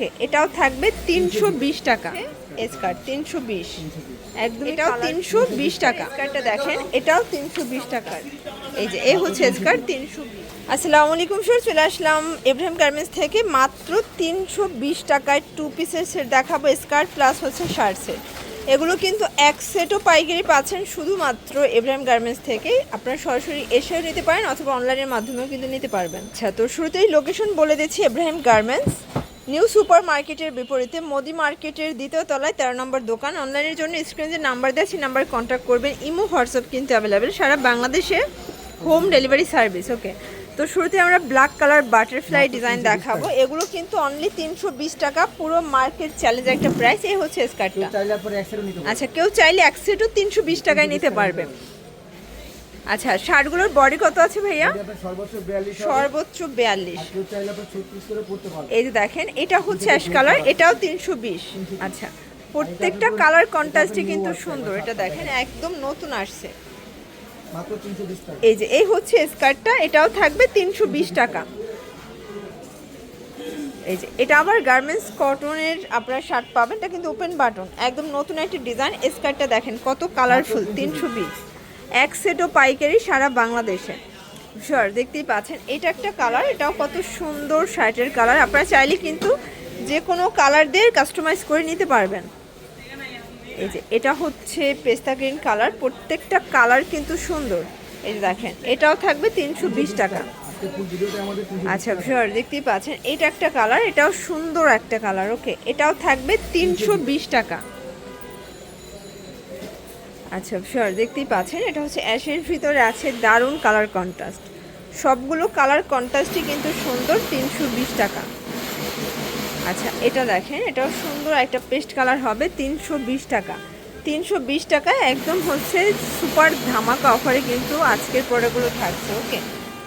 ওকে, এটাও থাকবে 320 টাকা। স্কার্ট 320, একদম এটাও 320 টাকা। স্কার্টটা দেখেন, এটাও 320 টাকা। এই যে এই হচ্ছে স্কার্ট 320। আসসালামু আলাইকুম স্যার, চলে আসলাম ইব্রাহিম গার্মেন্টস থেকে। মাত্র 320 টাকায় 2 পিসের সেট দেখাবো, স্কার্ট প্লাস হচ্ছে শার্ট সেট। এগুলো কিন্তু এক সেটও পাইকারি পাচ্ছেন শুধুমাত্র ইব্রাহিম গার্মেন্টস থেকে। আপনারা সরাসরি এসেও নিতে পারেন অথবা অনলাইনের মাধ্যমেও কিন্তু নিতে পারবেন। আচ্ছা, তো শুরুতেই লোকেশন বলে দিচ্ছি। ইব্রাহিম গার্মেন্টস নিউ সুপার মার্কেটের বিপরীতে মোদি মার্কেটের দ্বিতীয় তলায় 13 নম্বর দোকান। অনলাইনের জন্য স্ক্রিনে যে নাম্বার দেওয়া সেই নাম্বারে কন্ট্যাক্ট করবেন। ইমো হোয়াটসঅ্যাপ কিন্তু অ্যাভেলেবেল, সারা বাংলাদেশে হোম ডেলিভারি সার্ভিস। ওকে, তো শুরুতে আমরা ব্ল্যাক কালার বাটারফ্লাই ডিজাইন দেখাবো। এগুলো কিন্তু অনলি 320 টাকা, পুরো মার্কেট চ্যালেঞ্জ একটা প্রাইস। এই হচ্ছে স্কার্টটা। আচ্ছা, কেউ চাইলে এক সেটও 320 টাকায় নিতে পারবে। আচ্ছা, শার্টগুলোর বডি কত আছে ভাইয়া? সর্বোচ্চ 42। এই যে দেখেন, এটা হচ্ছে অ্যাশ কালার, এটাও 320। আচ্ছা, প্রত্যেকটা কালার কন্ট্রাস্টই কিন্তু সুন্দর। এটা দেখেন, একদম নতুন আসছে। এই যে এই হচ্ছে স্কার্টটা, এটাও থাকবে 320 টাকা। এই যে এটা আবার গার্মেন্টস কটনের আপনারা শার্ট পাবেন, এটা কিন্তু ওপেন বাটন, একদম নতুন একটা ডিজাইন। স্কার্টটা দেখেন কত কালারফুল, 320। এক সেটও পাইকারি সারা বাংলাদেশে। শিওর, দেখতেই পাচ্ছেন এটা একটা কালার, এটাও কত সুন্দর শার্টের কালার। আপনারা চাইলে কিন্তু যে কোনো কালার দিয়ে কাস্টমাইজ করে নিতে পারবেন। এই যে এটা হচ্ছে পেস্তা গ্রিন কালার, প্রত্যেকটা কালার কিন্তু সুন্দর। এই যে দেখেন, এটাও থাকবে 320 টাকা। আচ্ছা শিওর, দেখতেই পাচ্ছেন এটা একটা কালার, এটাও সুন্দর একটা কালার। ওকে, এটাও থাকবে 320 টাকা। আচ্ছা শিওর, দেখতেই পাচ্ছেন এটা হচ্ছে অ্যাশের ভিতরে আছে, দারুণ কালার কন্ট্রাস্ট। সবগুলো কালার কন্ট্রাস্টই কিন্তু সুন্দর, 320 টাকা। আচ্ছা, এটা দেখেন, এটাও সুন্দর একটা পেস্ট কালার হবে, 320 টাকা। 320 টাকা একদম হচ্ছে সুপার ধামাকা অফারে কিন্তু আজকের প্রোডাক্টগুলো থাকছে। ওকে,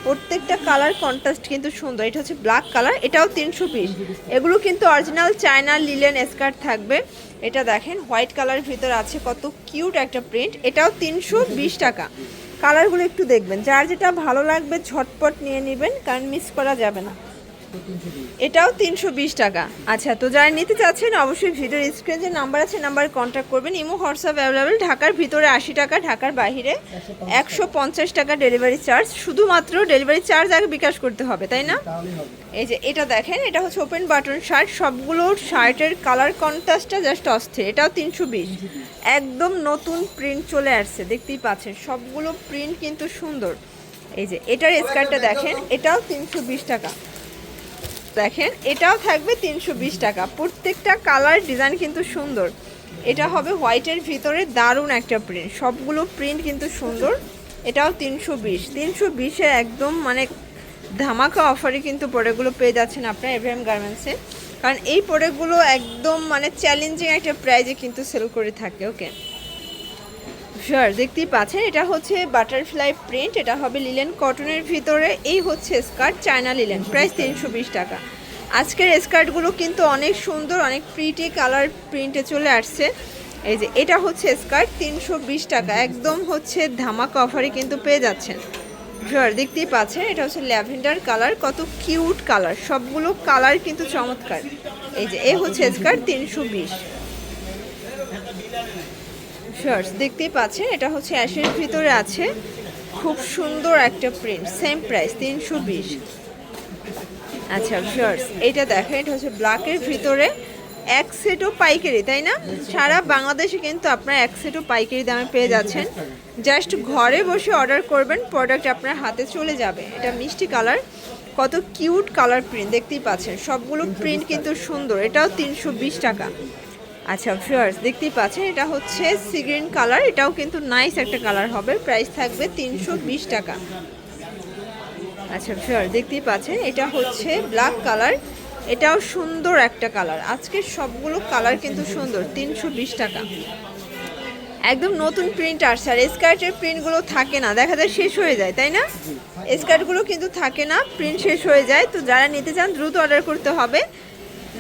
প্রত্যেকটা কালার কন্ট্রাস্ট কিন্তু সুন্দর। এটা হচ্ছে ব্ল্যাক কালার, এটাও 320। এগুলো কিন্তু অরিজিনাল চায়না লিলেন স্কার্ট থাকবে। এটা দেখেন হোয়াইট কালার ভিতর আছে, কত কিউট একটা প্রিন্ট। এটাও 320 টাকা। কালারগুলো একটু দেখবেন, যার যেটা ভালো লাগবে ঝটপট নিয়ে নেবেন, কারণ মিস করা যাবে না। এটাও 320 টাকা। আচ্ছা, তো যারা নিতে চাচ্ছেন অবশ্যই ভিডিওর স্ক্রিনে যে নাম্বার আছে নাম্বারে কন্ট্যাক্ট করবেন। Imo WhatsApp available. ঢাকার ভিতরে 80 টাকা, ঢাকার বাইরে 150 টাকা ডেলিভারি চার্জ। শুধুমাত্র ডেলিভারি চার্জ আগে বিকাশ করতে হবে, তাই না? এই যে এটা দেখেন, এটা হচ্ছে ওপেন বাটন শার্ট। সবগুলো শার্টের কালার কন্ট্রাস্টটা জাস্ট অস্থির। এটাও 320, একদম নতুন প্রিন্ট চলে আসছে, দেখতেই পাচ্ছেন সবগুলো প্রিন্ট কিন্তু সুন্দর। এই যে এটার স্কার্টটা দেখেন, এটাও 320 টাকা। দেখেন, এটাও থাকবে 320 টাকা। প্রত্যেকটা কালার ডিজাইন কিন্তু সুন্দর। এটা হবে হোয়াইটের ভিতরে, দারুণ একটা প্রিন্ট, সবগুলো প্রিন্ট কিন্তু সুন্দর। এটাও 320। 320-এ একদম মানে ধামাকা অফারে কিন্তু প্রোডাক্টগুলো পেয়ে যাচ্ছেন আপনারা ইব্রাহিম গার্মেন্টসে, কারণ এই প্রোডাক্টগুলো একদম মানে চ্যালেঞ্জিং একটা প্রাইজে কিন্তু সেল করে থাকে। ওকে শিওর, দেখতেই পাচ্ছেন এটা হচ্ছে বাটারফ্লাই প্রিন্ট, এটা হবে লিলেন কটনের ভিতরে। এই হচ্ছে স্কার্ট, চায়না লিলেন, প্রাইস 320 টাকা। আজকের স্কার্টগুলো কিন্তু অনেক সুন্দর, অনেক প্রিটি কালার প্রিন্টে চলে আসছে। এই যে এটা হচ্ছে স্কার্ট, 320 টাকা, একদম হচ্ছে ধামাকা অফারে কিন্তু পেয়ে যাচ্ছেন। শিওর, দেখতেই পাচ্ছেন এটা হচ্ছে ল্যাভেন্ডার কালার, কত কিউট কালার, সবগুলো কালার কিন্তু চমৎকার। এই যে এই হচ্ছে স্কার্ট, 320। শর্টস দেখতেই পাচ্ছেন এটা হচ্ছে অ্যাশের ভিতরে আছে, খুব সুন্দর একটা প্রিন্ট, সেম প্রাইস 320। আচ্ছা শর্টস এটা দেখেন, এটা হচ্ছে ব্ল্যাকের ভিতরে, এক সেটও পাইকারি, তাই না? সারা বাংলাদেশে কিন্তু আপনারা এক সেটও পাইকারি দামে পেয়ে যাচ্ছেন। জাস্ট ঘরে বসে অর্ডার করবেন, প্রোডাক্ট আপনার হাতে চলে যাবে। এটা মিষ্টি কালার, কত কিউট কালার প্রিন্ট, দেখতেই পাচ্ছেন সবগুলো প্রিন্ট কিন্তু সুন্দর। এটাও 320 টাকা। আচ্ছা ভিউয়ার্স, দেখতেই পাচ্ছেন এটা হচ্ছে সি গ্রিন কালার, এটাও কিন্তু নাইস একটা কালার হবে, প্রাইস থাকবে 320 টাকা। আচ্ছা ভিউয়ার্স, দেখতেই পাচ্ছেন এটা হচ্ছে ব্ল্যাক কালার, এটাও সুন্দর একটা কালার। আজকে সবগুলো কালার কিন্তু সুন্দর, 320 টাকা। একদম নতুন প্রিন্ট আসছে। আর স্কার্টের প্রিন্টগুলো থাকে না, দেখা যায় শেষ হয়ে যায়, তাই না? স্কার্টগুলো কিন্তু থাকে না, প্রিন্ট শেষ হয়ে যায়। তো যারা নিতে চান দ্রুত অর্ডার করতে হবে।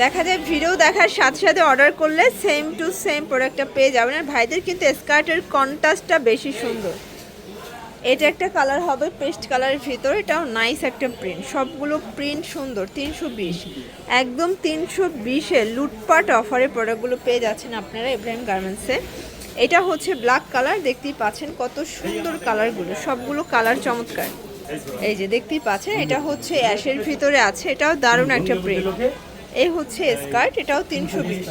দেখা যায় ভিডিও দেখার সাথে সাথে অর্ডার করলে সেম টু সেম প্রোডাক্টটা পেয়ে যাবেন। আর ভাইদের কিন্তু স্কার্টের কন্ট্রাস্টটা বেশি সুন্দর। এটা একটা কালার হবে পেস্ট কালারের ভিতর, এটাও নাইস একটা প্রিন্ট, সবগুলো প্রিন্ট সুন্দর। 320, একদম 320-এ লুটপাট অফারে প্রোডাক্টগুলো পেয়ে যাচ্ছেন আপনারা ইব্রাহিম গার্মেন্টসে। এটা হচ্ছে ব্ল্যাক কালার, দেখতেই পাচ্ছেন কত সুন্দর কালারগুলো, সবগুলো কালার চমৎকার। এই যে দেখতেই পাচ্ছেন, এটা হচ্ছে অ্যাশের ভিতরে আছে, এটাও দারুণ একটা প্রিন্ট। এই হচ্ছে স্কার্ট, এটাও 320।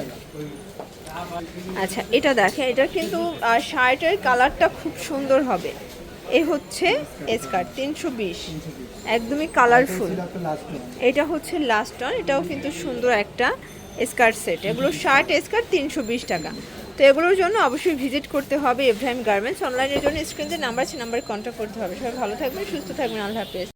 আচ্ছা এটা দেখেন, এটা কিন্তু শার্টের কালারটা খুব সুন্দর হবে। এই হচ্ছে স্কার্ট 320, একদমই কালারফুল। এটা হচ্ছে লাস্ট ওয়ান, এটাও কিন্তু সুন্দর একটা স্কার্ট সেট। এগুলো শার্ট স্কার্ট 320 টাকা। তো এগুলোর জন্য অবশ্যই ভিজিট করতে হবে ইব্রাহিম গার্মেন্টস। অনলাইনের জন্য স্ক্রিনে নাম্বার আছে, নাম্বারে কন্ট্যাক্ট করতে হবে। সবাই ভালো থাকবেন, সুস্থ থাকবেন, আল্লাহ হাফেজ।